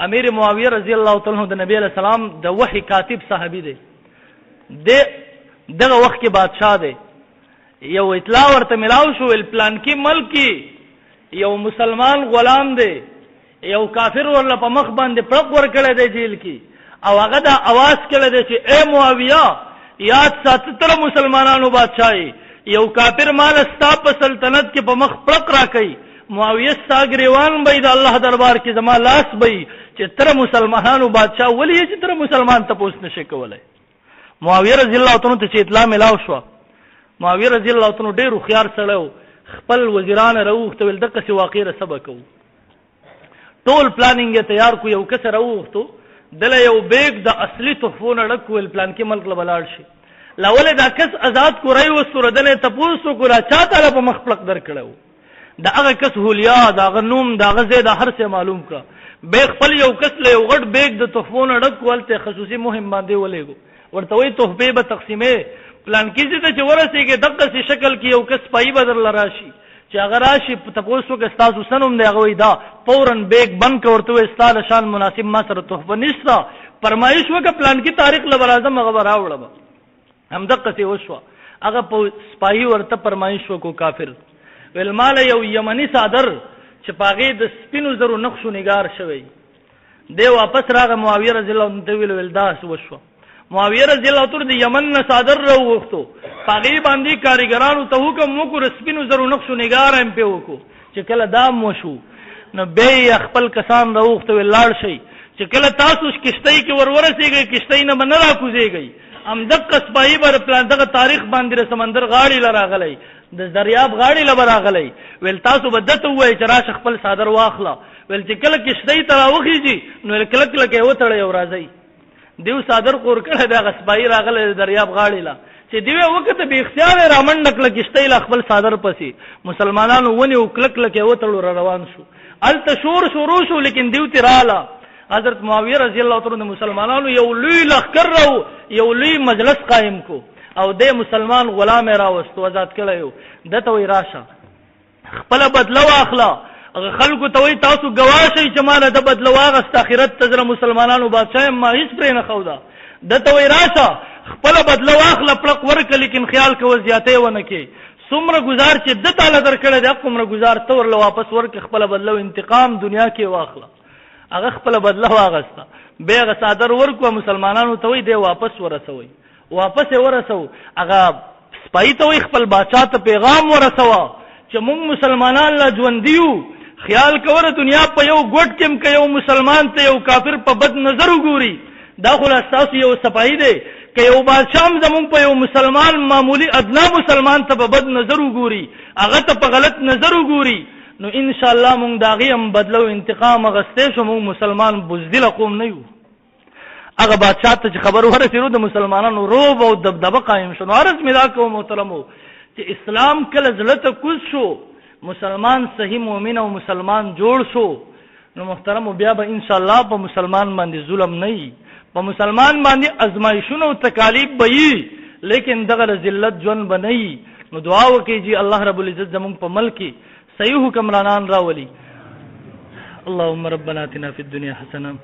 امیر معاویه رضی الله تعالی عنہ د نبی علیہ السلام د وحی کاتب صحابي دی. دغه وخت کې بادشاہ دی. یو اطلاع ورته ملاو شو پلان کې ملک کې یو مسلمان غلام دی، یو کافر ورله په مخ باندې پړق ور کړی دی جیل کې، او هغه دا आवाज کړی دی چې اے معاویه یاد سات تر مسلمانانو بادشاہي، یو کافر مال ستا په سلطنت کې په مخ پړق راکړي، معاویه ستا ګریوان به د الله دربار کې زما لاس به چې تر مسلمانانو بادشاہ ولې چې تر مسلمان تپوس نشي کولای. معاویه رضی الله تعالی عنہ ته اطلاع ملاو شو. معاویه رضی الله تعالی عنہ ډېر خيار سره خپل وزیران راوغته ول دغه څه واقعي سبق وو. ټول پلانینګ تیار کو، یو کس راوغته دله یو بیگ د اصلي تحفونه ډکول پلان کې ملک لبلاړ شي. لاول دا کس آزاد کو راي وسره دنه تپوسو کو را چاته په مخ پلق در کړو. دا هغه کس هولیا دا غنوم دا غزه دا هر څه معلوم کا. به خپل یو کس له یو غټ بیگ د تحفونه ډکول ته خصوصي مهم باندې ولېګو. ورته وي تحفه به تقسیمه پلان کې چې ورسېږي دغه شکل کې یو کس پای بدل راشي چې اگر راشي تاسو کې تاسو سنوم دی هغه دا فورن بیگ بند کوته استاد شان مناسب ما سره تحفه نشته فرمایش وکړه پلان کې تاریخ لبر اعظم هغه راوړل هم دغه څه وشو. هغه په سپایي ورته فرمایش وکړو کافر ول مال یو یمنی صادر چې پاغې د سپینو زرو نقشو نگار شوی دی واپس راغه معاویه رضی الله عنه ویل دا وشو. معاویه رضی الله تعالی د یمن نه صادر راوغتو پاغي باندې کاریګرانو ته حکم وکړ سپینو زرو نقشو نگار هم په وکړو چې کله دام وشو نو به خپل کسان راوغتو لاړ شي چې کله تاسو کشتۍ کې ورورسېږئ کشتۍ نه بنه راکوزېږئ ام دغه سپایي بر پلان دغه تاریخ باندې سمندر غاړي لراغلی د دریاب غاړي لبراغلی ول تاسو بدته وای چې راش خپل صادر واخلا ول چې کله کشتۍ تراوخیږي نو کله کله کې وتړی او راځي دیو صادر قور کړه د غصبای راغله دریاب غاړي لا چې دیو وخت به اختیار رامن نکله کشتۍ لا خپل صادر پسي مسلمانانو ونی او کلک لکه وتړو روان شو ال تشور شروع شو لیکن دیو تراله حضرت معاویه رضی الله تعالی عنہ مسلمانانو یو لوی لخر راو یو لوی مجلس قائم کو او د مسلمان غلام راوستو آزاد کړو دته وی راشه خپل بدلو اخلا خلکو ته وی تاسو گواشئ چې مال د بدلو واغست اخرت تزره مسلمانانو بادشاہ ما هیڅ پرې نه خودا دته وی راشه خپل بدلو اخلا پړق ورک لیکن خیال کو زیاته ونه کې څومره گزار چې د تعالی درکړه د کومره گزار تور له واپس ورک خپل بدلو انتقام دنیا کې واخلا هغه خپل بدله واغسته به صادر ورکو مسلمانانو ته وی دی واپس ورسوي واپس ورسو هغه سپای ته وی خپل بادشاہ ته پیغام ورسوا چې موږ مسلمانان لا ژوندیو خیال کوره دنیا په یو ګډ کې م یو مسلمان ته یو کافر په بد نظر وګوري دا خو تاسو یو سپای دی که یو بادشاہ زمون په یو مسلمان معمولی ادنا مسلمان ته په بد نظر وګوري هغه ته په غلط نظر وګوري نو ان شاء الله مونږ داغي هم بدلو انتقام غسته شو مونږ مسلمان بزدل قوم نه یو. هغه بادشاہ ته خبر ورسېرو د مسلمانانو روب او دبدبه قائم شو. عرض ملا کوم محترمو چې اسلام کله زړه کوز شو مسلمان صحیح مؤمن او مسلمان جوړ شو نو محترمو بیا به ان شاء الله په مسلمان باندې ظلم نه وي په مسلمان باندې ازمایښونه او تکالیف به وي لیکن دغه ذلت ژوند به نه وي. نو دعا وکړئ الله رب العزت زموږ په ملک صحیح حکمرانان راولي. اللهم ربنا آتنا في الدنيا حسنه